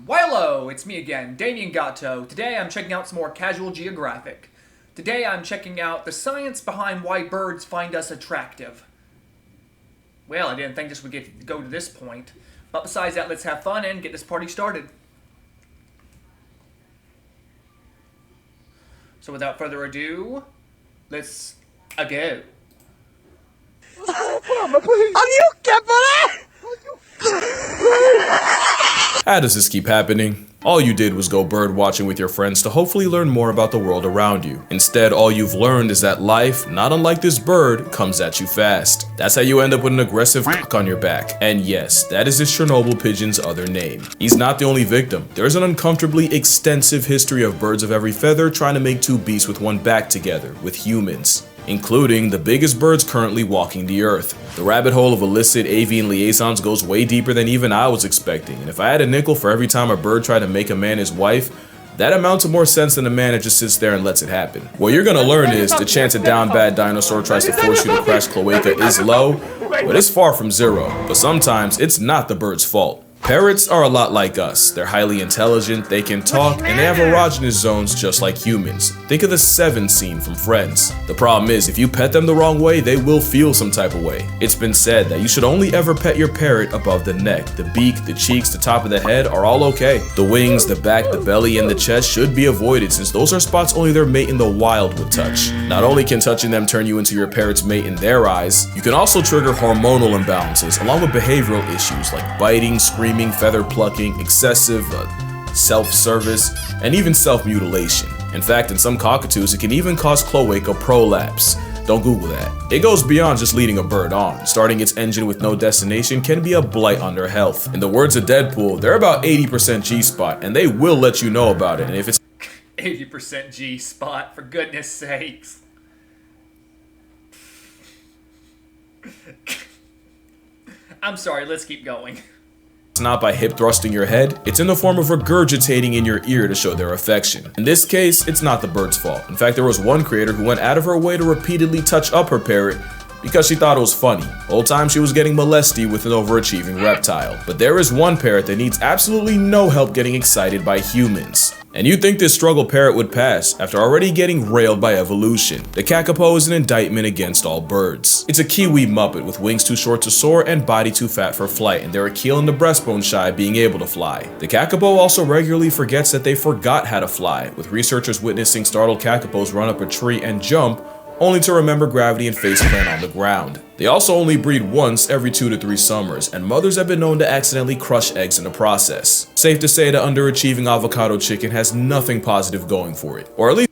Why hello, it's me again, Damien Gatto. Today I'm checking out some more Casual Geographic. Today I'm checking out the science behind why birds find us attractive. Well, I didn't think this would go to this point. But besides that, let's have fun and get this party started. So without further ado, let's go. How does this keep happening? All you did was go bird watching with your friends to hopefully learn more about the world around you. Instead, all you've learned is that life, not unlike this bird, comes at you fast. That's how you end up with an aggressive cock on your back. And yes, that is this Chernobyl pigeon's other name. He's not the only victim. There's an uncomfortably extensive history of birds of every feather trying to make two beasts with one back together, with humans, including the biggest birds currently walking the earth. The rabbit hole of illicit avian liaisons goes way deeper than even I was expecting, and if I had a nickel for every time a bird tried to make a man his wife, that amounts to more sense than a man that just sits there and lets it happen. What you're gonna learn is the chance a down bad dinosaur tries to force you to crash cloaca is low, but it's far from zero. But sometimes it's not the bird's fault. Parrots are a lot like us. They're highly intelligent, they can talk, and they have erogenous zones just like humans. Think of the Seven scene from Friends. The problem is, if you pet them the wrong way, they will feel some type of way. It's been said that you should only ever pet your parrot above the neck. The beak, the cheeks, the top of the head are all okay. The wings, the back, the belly, and the chest should be avoided since those are spots only their mate in the wild would touch. Not only can touching them turn you into your parrot's mate in their eyes, you can also trigger hormonal imbalances along with behavioral issues like biting, screaming, feather plucking, excessive self-service, and even self-mutilation. In fact, in some cockatoos, it can even cause cloaca prolapse. Don't Google that. It goes beyond just leading a bird on. Starting its engine with no destination can be a blight on their health. In the words of Deadpool, they're about 80% G-spot, and they will let you know about it. And if it's 80% G-spot, for goodness sakes. I'm sorry, let's keep going. not by hip thrusting your head, it's in the form of regurgitating in your ear to show their affection. In this case, it's not the bird's fault. In fact, there was one creator who went out of her way to repeatedly touch up her parrot because she thought it was funny. The whole time she was getting molested with an overachieving reptile. But there is one parrot that needs absolutely no help getting excited by humans. And you'd think this struggle parrot would pass after already getting railed by evolution. The kakapo is an indictment against all birds. It's a kiwi muppet with wings too short to soar and body too fat for flight, and they're a keel and the breastbone shy being able to fly. The kakapo also regularly forgets that they forgot how to fly, with researchers witnessing startled kakapos run up a tree and jump, only to remember gravity and faceplant on the ground. They also only breed once every 2 to 3 summers, and mothers have been known to accidentally crush eggs in the process. Safe to say the underachieving avocado chicken has nothing positive going for it, or at least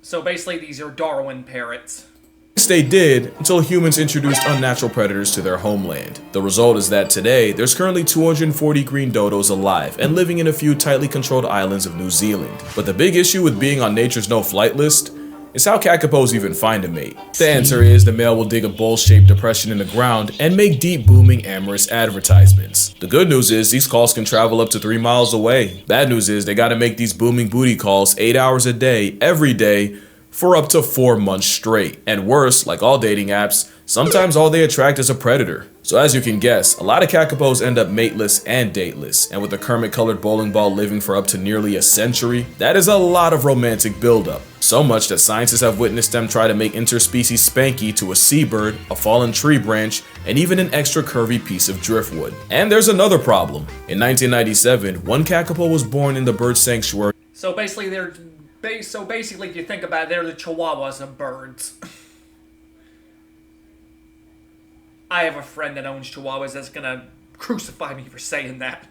So basically these are Darwin parrots. they did until humans introduced unnatural predators to their homeland. The result is that today, there's currently 240 green dodos alive and living in a few tightly controlled islands of New Zealand. But the big issue with being on nature's no-flight list is how kakapos even find a mate. The answer is the male will dig a bowl-shaped depression in the ground and make deep booming amorous advertisements. The good news is these calls can travel up to 3 miles away. Bad news is they gotta make these booming booty calls 8 hours a day, every day, for up to 4 months straight. And worse, like all dating apps, sometimes all they attract is a predator. So as you can guess, a lot of kakapos end up mateless and dateless, and with a Kermit-colored bowling ball living for up to nearly a century, that is a lot of romantic buildup. So much that scientists have witnessed them try to make interspecies spanky to a seabird, a fallen tree branch, and even an extra curvy piece of driftwood. And there's another problem. In 1997, one kakapo was born in the bird sanctuary. So basically if you think about it, they're the chihuahuas of birds. I have a friend that owns chihuahuas that's gonna crucify me for saying that.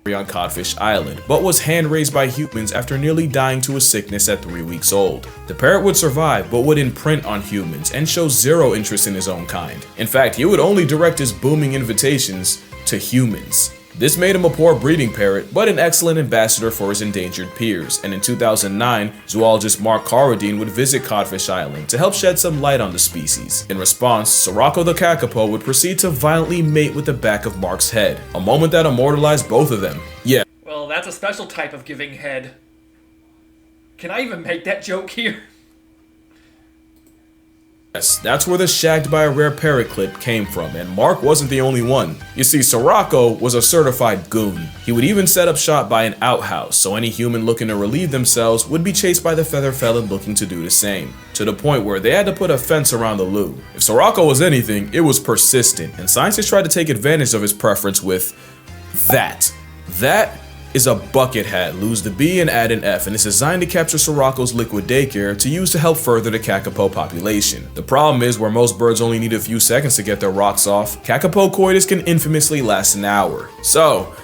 On Codfish Island, but was hand-raised by humans after nearly dying to a sickness at 3 weeks old. The parrot would survive, but would imprint on humans and show zero interest in his own kind. In fact, he would only direct his booming invitations to humans. This made him a poor breeding parrot, but an excellent ambassador for his endangered peers, and in 2009, zoologist Mark Carradine would visit Codfish Island to help shed some light on the species. In response, Sirocco the kakapo would proceed to violently mate with the back of Mark's head, a moment that immortalized both of them. Yeah. Well, that's a special type of giving head. Can I even make that joke here? Yes, that's where the shagged by a rare parrot clip came from, and Mark wasn't the only one. You see, Sirocco was a certified goon. He would even set up shop by an outhouse, so any human looking to relieve themselves would be chased by the feather felon looking to do the same, to the point where they had to put a fence around the loo. If Sirocco was anything, it was persistent, and scientists tried to take advantage of his preference with that. That is a bucket hat, lose the B and add an F, and it's designed to capture Sirocco's liquid daycare to use to help further the kakapo population. The problem is, where most birds only need a few seconds to get their rocks off, kakapo coitus can infamously last an hour. So,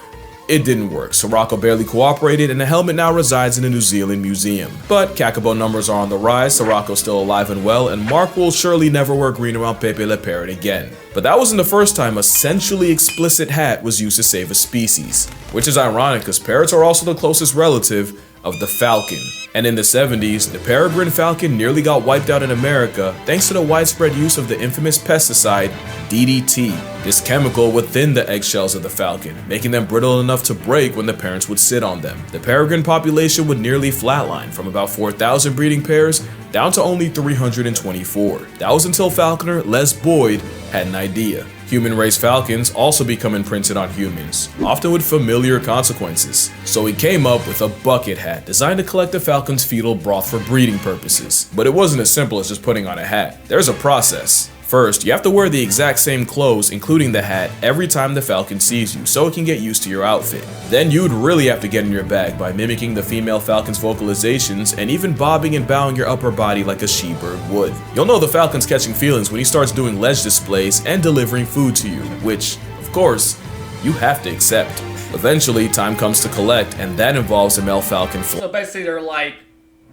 it didn't work. Sirocco barely cooperated, and the helmet now resides in the New Zealand Museum. But kakapo numbers are on the rise, Sirocco's still alive and well, and Mark will surely never wear green around Pepe Le Parrot again. But that wasn't the first time a sensually explicit hat was used to save a species. Which is ironic, because parrots are also the closest relative of the falcon. And in the 70s, the peregrine falcon nearly got wiped out in America thanks to the widespread use of the infamous pesticide DDT. This chemical would thin the eggshells of the falcon, making them brittle enough to break when the parents would sit on them. The peregrine population would nearly flatline from about 4,000 breeding pairs down to only 324. That was until falconer Les Boyd had an idea. Human-raised falcons also become imprinted on humans, often with familiar consequences. So he came up with a bucket hat designed to collect the falcon's fetal broth for breeding purposes. But it wasn't as simple as just putting on a hat. There's a process. First, you have to wear the exact same clothes, including the hat, every time the falcon sees you, so it can get used to your outfit. Then you'd really have to get in your bag by mimicking the female falcon's vocalizations and even bobbing and bowing your upper body like a she-bird would. You'll know the falcon's catching feelings when he starts doing ledge displays and delivering food to you, which, of course, you have to accept. Eventually, time comes to collect, and that involves a male falcon So basically they're like,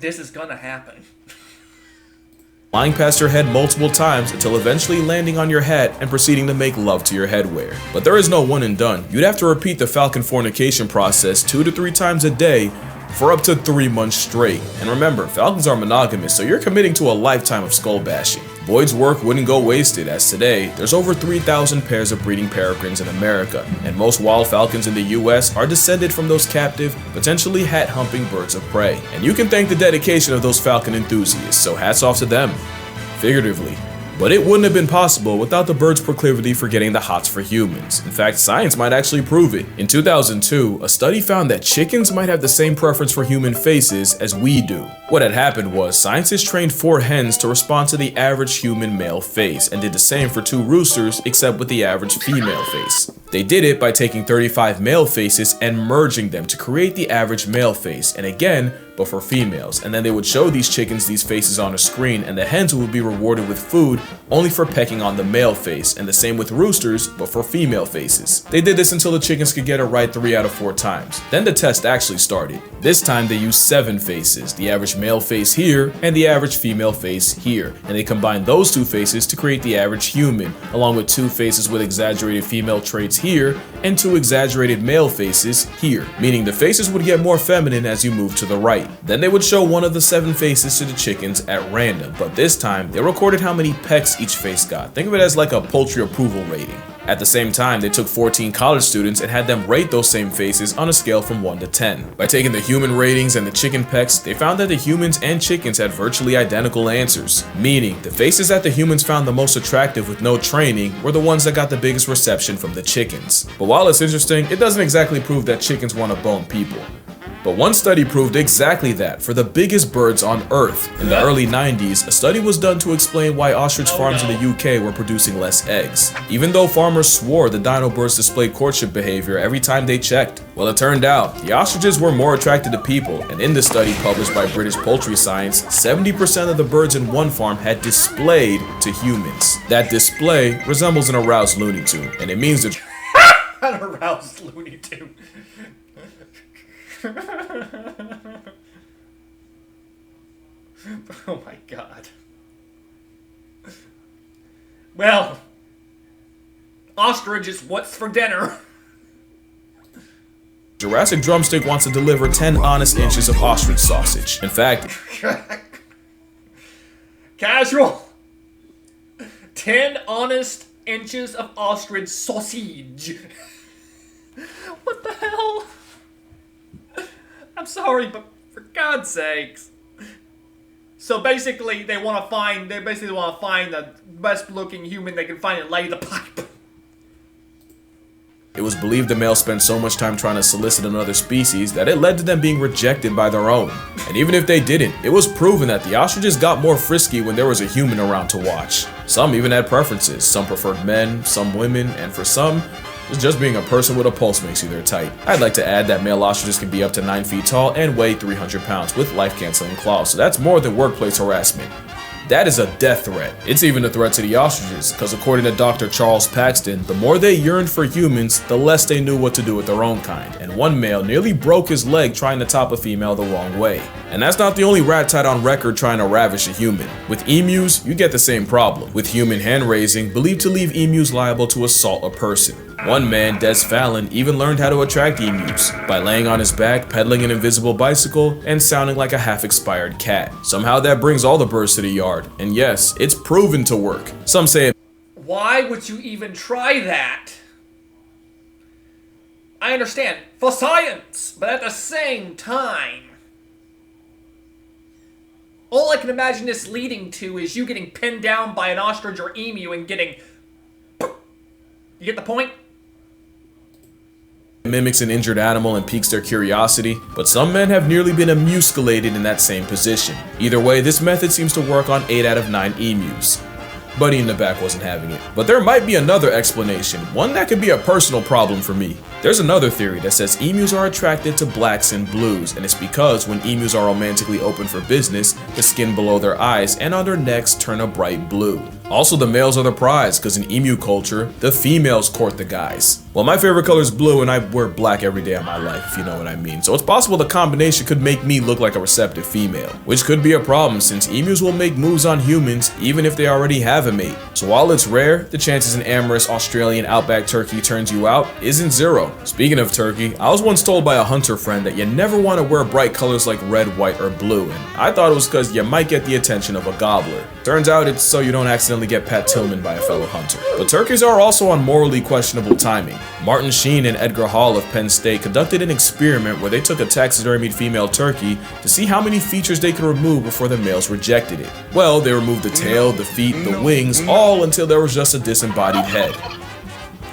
this is gonna happen. flying past your head multiple times until eventually landing on your hat and proceeding to make love to your headwear. But there is no one and done. You'd have to repeat the falcon fornication process 2 to 3 times a day for up to 3 months straight. And remember, falcons are monogamous, so you're committing to a lifetime of skull bashing. Boyd's work wouldn't go wasted, as today, there's over 3,000 pairs of breeding peregrines in America, and most wild falcons in the US are descended from those captive, potentially hat-humping birds of prey. And you can thank the dedication of those falcon enthusiasts, so hats off to them. Figuratively. But it wouldn't have been possible without the bird's proclivity for getting the hots for humans. In fact, science might actually prove it. In 2002, a study found that chickens might have the same preference for human faces as we do. What had happened was, scientists trained 4 hens to respond to the average human male face, and did the same for 2 roosters, except with the average female face. They did it by taking 35 male faces and merging them to create the average male face, and again, but for females, and then they would show these chickens these faces on a screen, and the hens would be rewarded with food only for pecking on the male face, and the same with roosters, but for female faces. They did this until the chickens could get it right 3 out of 4 times. Then the test actually started. This time they used 7 faces, the average male face here, and the average female face here, and they combined those 2 faces to create the average human, along with 2 faces with exaggerated female traits here, and 2 exaggerated male faces here, meaning the faces would get more feminine as you move to the right. Then they would show one of the 7 faces to the chickens at random, but this time they recorded how many pecks each face got. Think of it as like a poultry approval rating. At the same time, they took 14 college students and had them rate those same faces on a scale from 1 to 10. By taking the human ratings and the chicken pecks, they found that the humans and chickens had virtually identical answers, meaning the faces that the humans found the most attractive with no training were the ones that got the biggest reception from the chickens. But while it's interesting, it doesn't exactly prove that chickens want to bone people. But one study proved exactly that for the biggest birds on Earth. In the early 90s, a study was done to explain why ostrich farms in the UK were producing less eggs, even though farmers swore the dino birds displayed courtship behavior every time they checked. Well, it turned out, the ostriches were more attracted to people, and in the study published by British Poultry Science, 70% of the birds in one farm had displayed to humans. That display resembles an aroused Looney Tune, and it means that An aroused Looney Tune. Oh my god. Well, ostrich is what's for dinner. Jurassic Drumstick wants to deliver 10 honest inches of ostrich sausage. In fact, Casual. 10 honest inches of ostrich sausage. What the hell? I'm sorry, but for God's sakes. So basically, they basically want to find the best looking human they can find and lay the pipe. It was believed the male spent so much time trying to solicit another species that it led to them being rejected by their own. And even if they didn't, it was proven that the ostriches got more frisky when there was a human around to watch. Some even had preferences. Some preferred men, some women, and for some, just being a person with a pulse makes you their type. I'd like to add that male ostriches can be up to 9 feet tall and weigh 300 pounds with life-canceling claws, so that's more than workplace harassment. That is a death threat. It's even a threat to the ostriches, because according to Dr. Charles Paxton, the more they yearned for humans, the less they knew what to do with their own kind, and one male nearly broke his leg trying to top a female the wrong way. And that's not the only rat tat on record trying to ravish a human. With emus, you get the same problem, with human hand-raising believed to leave emus liable to assault a person. One man, Des Fallon, even learned how to attract emus by laying on his back, pedaling an invisible bicycle, and sounding like a half-expired cat. Somehow that brings all the birds to the yard, and yes, it's proven to work. Some say it. Why would you even try that? I understand, for science, but at the same time, all I can imagine this leading to is you getting pinned down by an ostrich or emu and getting... You get the point? Mimics an injured animal and piques their curiosity, but some men have nearly been emusculated in that same position. Either way, this method seems to work on 8 out of 9 emus. Buddy in the back wasn't having it. But there might be another explanation, one that could be a personal problem for me. There's another theory that says emus are attracted to blacks and blues, and it's because when emus are romantically open for business, the skin below their eyes and on their necks turn a bright blue. Also, the males are the prize, because in emu culture, the females court the guys. Well, my favorite color is blue, and I wear black every day of my life, if you know what I mean. So it's possible the combination could make me look like a receptive female, which could be a problem since emus will make moves on humans even if they already have a mate. So while it's rare, the chances an amorous Australian outback turkey turns you out isn't zero. Speaking of turkey, I was once told by a hunter friend that you never want to wear bright colors like red, white, or blue, and I thought it was because you might get the attention of a gobbler. Turns out it's so you don't accidentally get Pat Tillman by a fellow hunter. But turkeys are also on morally questionable timing. Martin Sheen and Edgar Hall of Penn State conducted an experiment where they took a taxidermied female turkey to see how many features they could remove before the males rejected it. Well, they removed the tail, the feet, the wings, all until there was just a disembodied head.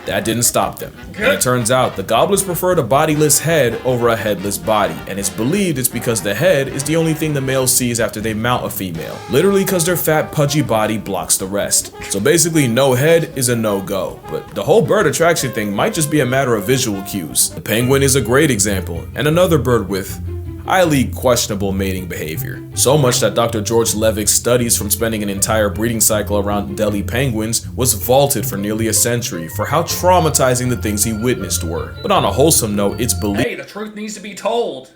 That didn't stop them. And it turns out the gobblers preferred a bodiless head over a headless body, and it's believed it's because the head is the only thing the male sees after they mount a female, literally because their fat, pudgy body blocks the rest. So basically, no head is a no-go, but the whole bird attraction thing might just be a matter of visual cues. The penguin is a great example, and another bird with highly questionable mating behavior. So much that Dr. George Levick's studies from spending an entire breeding cycle around Delhi penguins was vaulted for nearly a century for how traumatizing the things he witnessed were. But on a wholesome note, it's believed Hey, the truth needs to be told.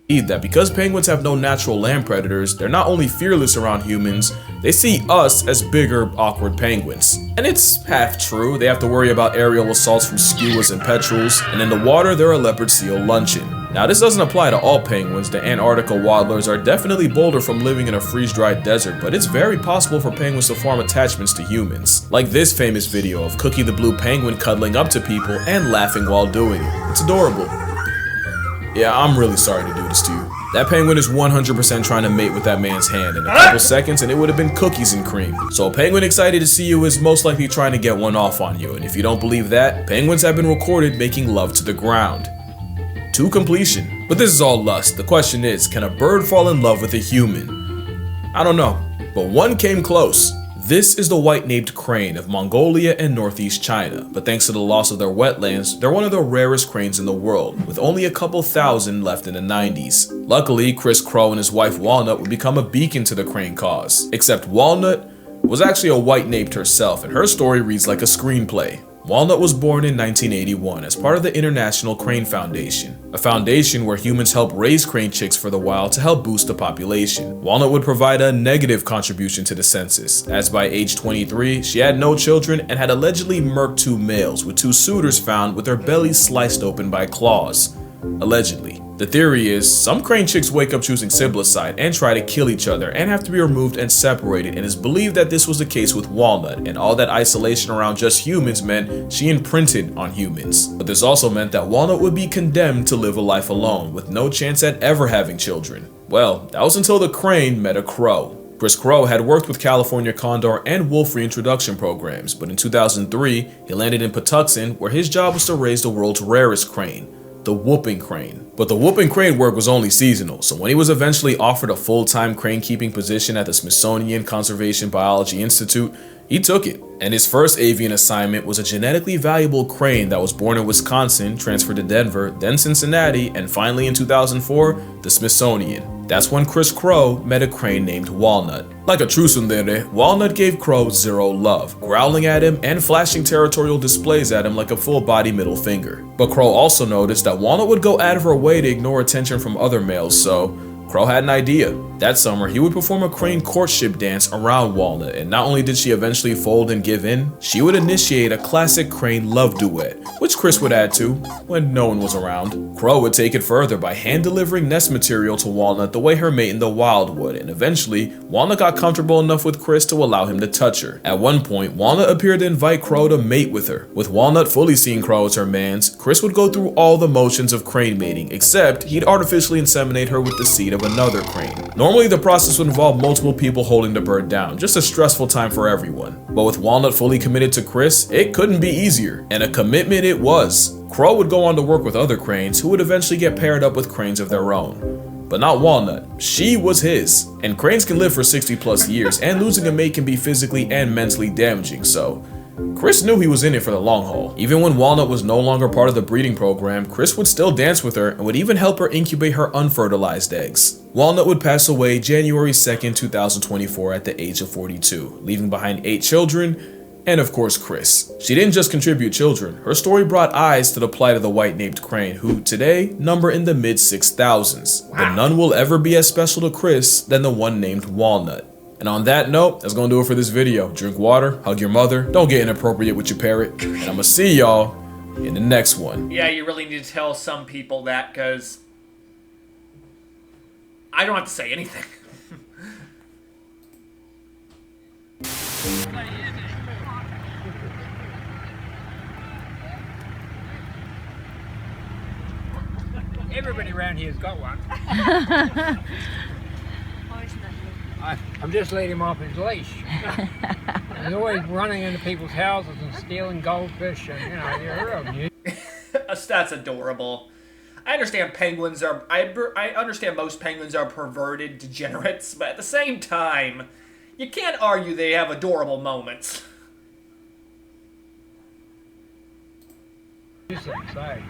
that because penguins have no natural land predators, they're not only fearless around humans, they see us as bigger, awkward penguins. And it's half true. They have to worry about aerial assaults from skuas and petrels, and in the water they're a leopard seal luncheon. Now this doesn't apply to all penguins. The Antarctica waddlers are definitely bolder from living in a freeze-dried desert, but it's very possible for penguins to form attachments to humans. Like this famous video of Cookie the blue penguin cuddling up to people and laughing while doing it. It's adorable. Yeah, I'm really sorry to do this to you. That penguin is 100% trying to mate with that man's hand in a couple seconds, and it would have been cookies and cream. So a penguin excited to see you is most likely trying to get one off on you, and if you don't believe that, penguins have been recorded making love to the ground. To completion. But this is all lust. The question is, can a bird fall in love with a human? I don't know, but one came close. This is the white-naped crane of Mongolia and northeast China, but thanks to the loss of their wetlands, they're one of the rarest cranes in the world, with only a couple thousand left in the 90s. Luckily, Chris Crow and his wife Walnut would become a beacon to the crane cause, except Walnut was actually a white-naped herself, and her story reads like a screenplay. Walnut was born in 1981 as part of the International Crane Foundation, a foundation where humans help raise crane chicks for the wild to help boost the population. Walnut would provide a negative contribution to the census, as by age 23, she had no children and had allegedly murked 2 males, with 2 suitors found with their bellies sliced open by claws. Allegedly. The theory is, some crane chicks wake up choosing siblicide and try to kill each other and have to be removed and separated, and it's believed that this was the case with Walnut, and all that isolation around just humans meant she imprinted on humans. But this also meant that Walnut would be condemned to live a life alone, with no chance at ever having children. Well, that was until the crane met a crow. Chris Crow had worked with California Condor and Wolf reintroduction programs, but in 2003, he landed in Patuxent, where his job was to raise the world's rarest crane, the whooping crane. But the whooping crane work was only seasonal, so when he was eventually offered a full-time crane keeping position at the Smithsonian Conservation Biology Institute, he took it. And his first avian assignment was a genetically valuable crane that was born in Wisconsin, transferred to Denver, then Cincinnati, and finally in 2004, the Smithsonian. That's when Chris Crow met a crane named Walnut. Like a true tsundere, Walnut gave Crow zero love, growling at him and flashing territorial displays at him like a full-body middle finger. But Crow also noticed that Walnut would go out of her way to ignore attention from other males, so Crow had an idea. That summer, he would perform a crane courtship dance around Walnut, and not only did she eventually fold and give in, she would initiate a classic crane love duet, which Chris would add to when no one was around. Crow would take it further by hand-delivering nest material to Walnut the way her mate in the wild would, and eventually, Walnut got comfortable enough with Chris to allow him to touch her. At one point, Walnut appeared to invite Crow to mate with her. With Walnut fully seeing Crow as her mans, Chris would go through all the motions of crane mating, except he'd artificially inseminate her with the seed of another crane. Normally, the process would involve multiple people holding the bird down, just a stressful time for everyone. But with Walnut fully committed to Chris, it couldn't be easier, and a commitment it was. Crow would go on to work with other cranes who would eventually get paired up with cranes of their own. But not Walnut, she was his. And cranes can live for 60 plus years, and losing a mate can be physically and mentally damaging, so Chris knew he was in it for the long haul. Even when Walnut was no longer part of the breeding program, Chris would still dance with her and would even help her incubate her unfertilized eggs. Walnut would pass away January 2nd, 2024 at the age of 42, leaving behind 8 children, and of course Chris. She didn't just contribute children, her story brought eyes to the plight of the white-naped crane, who today number in the mid-6,000s. Wow. But none will ever be as special to Chris than the one named Walnut. And on that note, that's gonna do it for this video. Drink water, hug your mother, don't get inappropriate with your parrot, and I'ma see y'all in the next one. Yeah, you really need to tell some people that, because I don't have to say anything. Everybody around here's got one. I'm just letting him off his leash. He's always running into people's houses and stealing goldfish, and you're real new. That's adorable. I understand penguins are. I understand most penguins are perverted degenerates, but at the same time, you can't argue they have adorable moments. You say.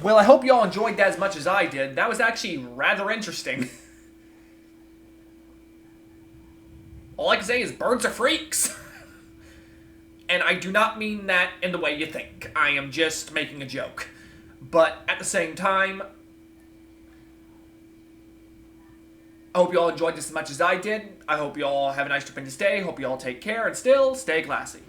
Well, I hope y'all enjoyed that as much as I did. That was actually rather interesting. All I can say is birds are freaks. And I do not mean that in the way you think. I am just making a joke. But at the same time, I hope y'all enjoyed this as much as I did. I hope y'all have a nice stupendous day. Hope y'all take care and still stay classy.